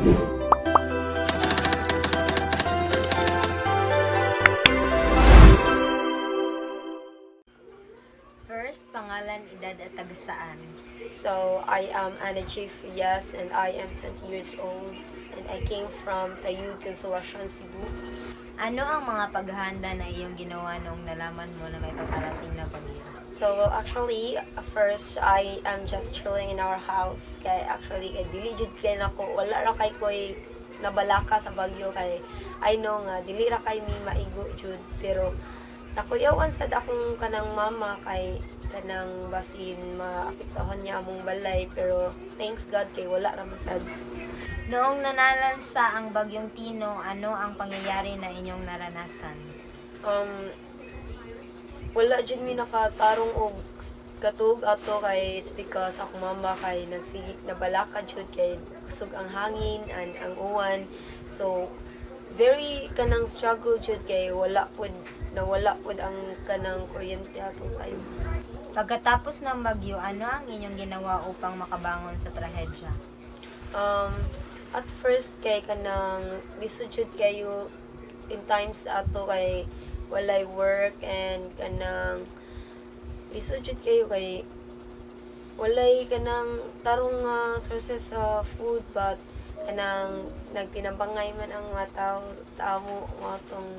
First, pangalan, edad at tagasaan. So, I am Ana J. Frias and I am 20 years old and I came from Tayud, Consolacion, Cebu. Ano ang mga paghahanda na iyong ginawa noong nalaman mo na may paparating na bagyo? So, actually, first, I am just chilling in our house. Kaya actually, dili jud kay nako wala ra kay koy nabalaka sa bagyo kay I know nga dili ra kay mi maigo jud pero nakuyawan sad akong kanang mama kay kanang basin maapektuhan niya among balay pero thanks God kay wala ra masad. Noong nanalasa ang bagyong Tino, ano ang pangyayari na inyong naranasan? Wala jud mi nakatarong og katug ato kay it's because akong mama kay nagsigig na balaka jud kay kusog ang hangin and ang uwan. So very kanang struggle jud kay wala pud ang kanang kuryente ato kay. Pagkatapos ng bagyo, ano ang inyong ginawa upang makabangon sa trahedya? At first kay kanang lisod jud kayo in times ato kay walay work and kanang lisod jud kayo kay walay kanang tarong sources sa food but kanang nagtinabangay man ang mga tao sa amo atong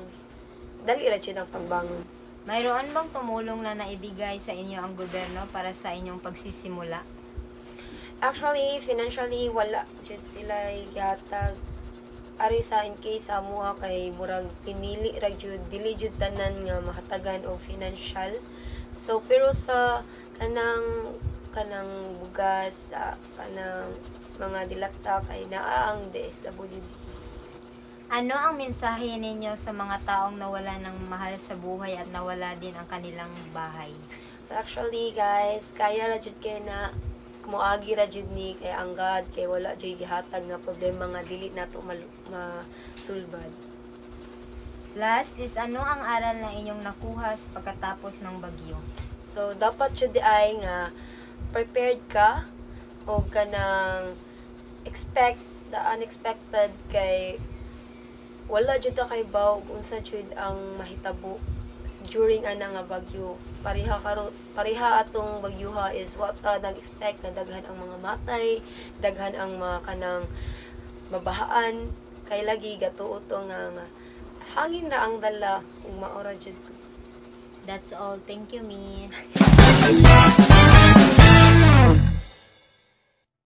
dali ra jud ang pagbangon. Mayroon bang tumulong na naibigay sa inyo ang gobyerno para sa inyong pagsisimula? Actually, financially wala jud sila yatag ari sa in case amo kay murag pinili ra jud dili jud tanan nga mahatagan og financial. So pero sa kanang bugas sa kanang mga dilata kay naa ang DSWD. Ano ang mensahe ninyo sa mga taong nawala ng mahal sa buhay at nawala din ang kanilang bahay? Actually guys, kaya ra jud kay na muagi ra jud ni kay ang God kay wala jud gihatag nga problema nga dili nato masulbad. Last is ano ang aral na inyong nakuha sa pagkatapos ng bagyo? So dapat jud ay nga prepared ka o kanang expect the unexpected kay wala jud ta kay baw unsa jud ang mahitabo during ana nga bagyo. Pareha atong bagyuha is what nag-expect na daghan ang mga matay, daghan ang mga kanang mabahaan kay lagi gatuo nga hangin ra ang dala ug maora jud. That's all. Thank you, Miss.